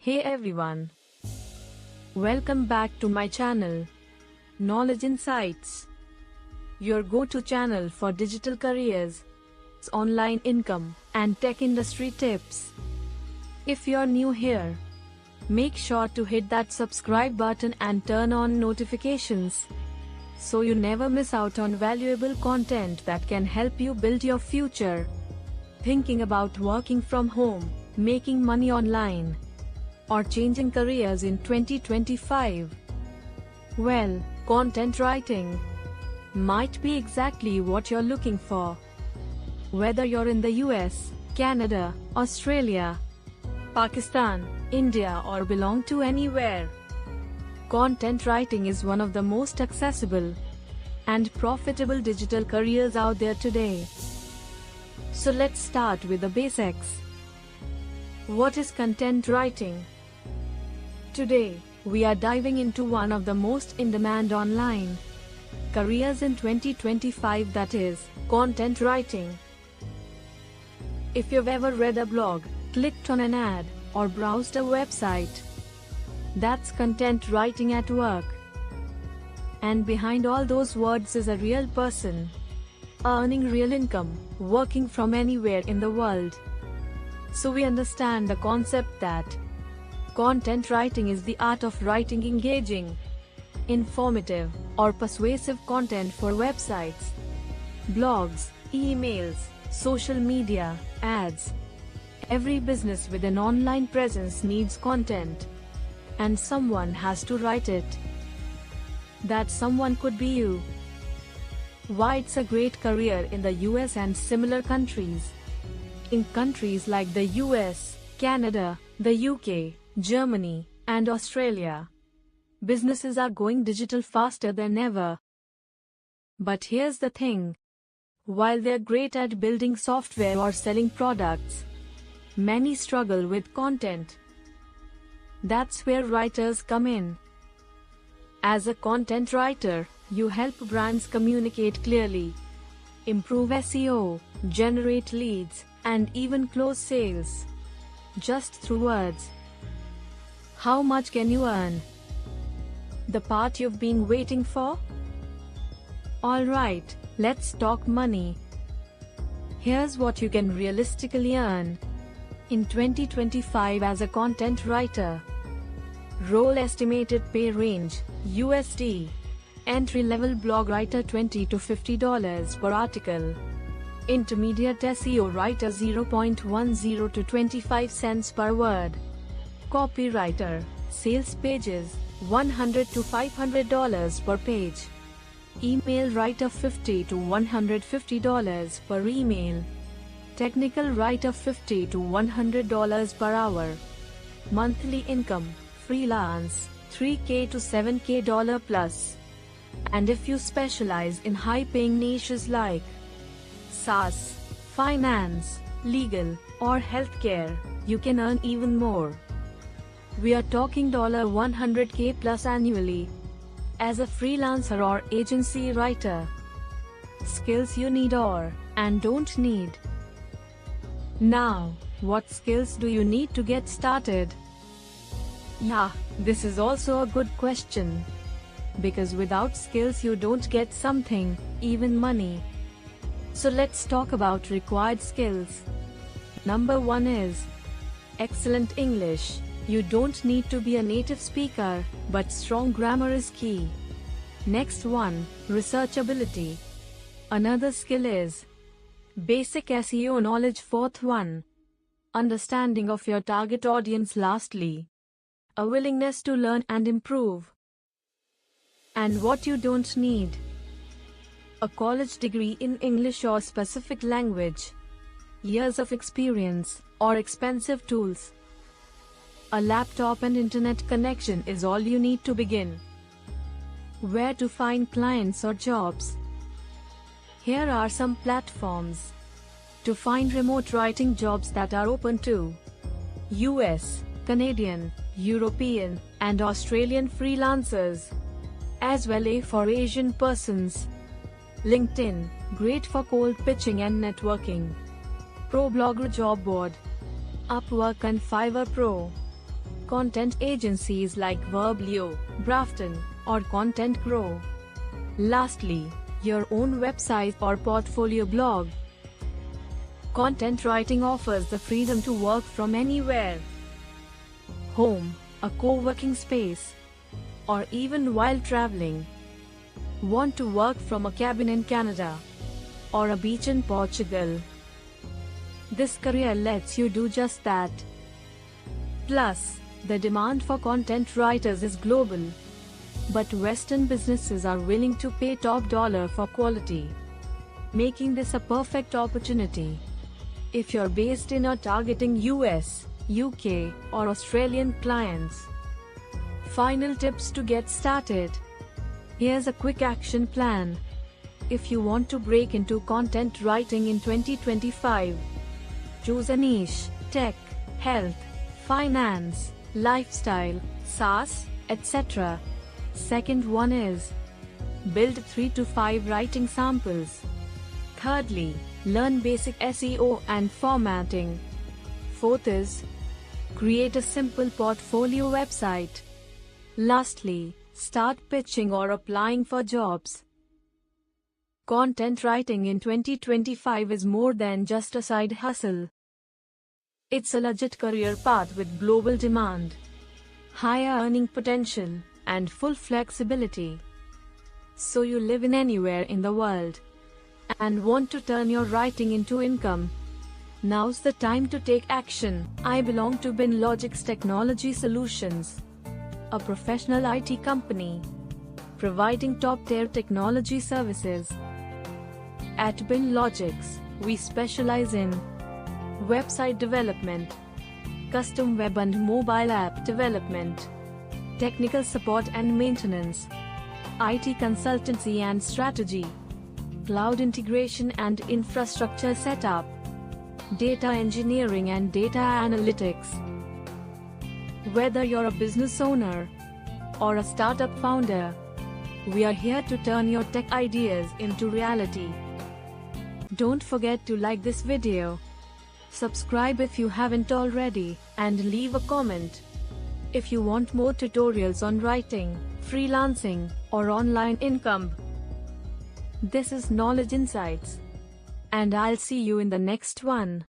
Hey everyone, welcome back to my channel, Knowledge Insights, your go-to channel for digital careers, online income, and tech industry tips. If you're new here, make sure to hit that subscribe button and turn on notifications, so you never miss out on valuable content that can help you build your future. Thinking about working from home, making money online, or changing careers in 2025? Well, content writing might be exactly what you're looking for. Whether you're in the US, Canada, Australia, Pakistan, India, or belong to anywhere, content writing is one of the most accessible and profitable digital careers out there today. So let's start with the basics. What is content writing? Today, we are diving into one of the most in-demand online careers in 2025, that is, content writing. If you've ever read a blog, clicked on an ad, or browsed a website, that's content writing at work. And behind all those words is a real person, earning real income, working from anywhere in the world. So we understand the concept that content writing is the art of writing engaging, informative, or persuasive content for websites, blogs, emails, social media, ads. Every business with an online presence needs content, and someone has to write it. That someone could be you. Why it's a great career in the US and similar countries? In countries like the US, Canada, the UK, Germany, and Australia, businesses are going digital faster than ever. But here's the thing. While they're great at building software or selling products, many struggle with content. That's where writers come in. As a content writer, you help brands communicate clearly, improve SEO, generate leads, and even close sales, just through words. How much can you earn? The part you've been waiting for? Alright, let's talk money. Here's what you can realistically earn in 2025 as a content writer. Role estimated pay range, USD. Entry-level blog writer $20 to $50 per article. Intermediate SEO writer $0.10 to 25 cents per word. Copywriter, sales pages, $100 to $500 per page. Email writer $50 to $150 per email. Technical writer $50 to $100 per hour. Monthly income, freelance, $3K to $7K plus. And if you specialize in high-paying niches like SaaS, finance, legal, or healthcare, you can earn even more. We are talking $100K plus annually as a freelancer or agency writer. Skills you need or and don't need. Now, what skills do you need to get started? Yeah, this is also a good question. Because without skills you don't get something, even money. So let's talk about required skills. Number 1 is excellent English. You don't need to be a native speaker, but strong grammar is key. Next one, researchability. Another skill is basic SEO knowledge. Fourth one, understanding of your target audience. Lastly, a willingness to learn and improve. And what you don't need: a college degree in English or specific language, years of experience, or expensive tools. A laptop and internet connection is all you need to begin. Where to find clients or jobs? Here are some platforms to find remote writing jobs that are open to US, Canadian, European, and Australian freelancers, as well as for Asian persons. LinkedIn, great for cold pitching and networking. ProBlogger job board. Upwork and Fiverr Pro. content agencies like Verblio, Brafton, or Content Grow. Lastly, your own website or portfolio blog. Content writing offers the freedom to work from anywhere. Home, a co-working space, or even while traveling. Want to work from a cabin in Canada or a beach in Portugal? This career lets you do just that. Plus, the demand for content writers is global. But Western businesses are willing to pay top dollar for quality, making this a perfect opportunity. If you're based in or targeting US, UK, or Australian clients. Final tips to get started. Here's a quick action plan. If you want to break into content writing in 2025, choose a niche: tech, health, finance, lifestyle, SaaS, etc. Second one is build 3 to 5 writing samples. Thirdly, learn basic SEO and formatting. Fourth is create a simple portfolio website. Lastly, start pitching or applying for jobs. Content writing in 2025 is more than just a side hustle. It's a legit career path with global demand, higher earning potential, and full flexibility. So you live in anywhere in the world and want to turn your writing into income. Now's the time to take action. I belong to BinLogix Technology Solutions, a professional IT company providing top-tier technology services. At BinLogix, we specialize in website development, custom web and mobile app development, technical support and maintenance, IT consultancy and strategy, cloud integration and infrastructure setup, data engineering and data analytics. Whether you're a business owner or a startup founder, we are here to turn your tech ideas into reality. Don't forget to like this video, subscribe if you haven't already, and leave a comment. If you want more tutorials on writing, freelancing, or online income. This is Knowledge Insights, and I'll see you in the next one.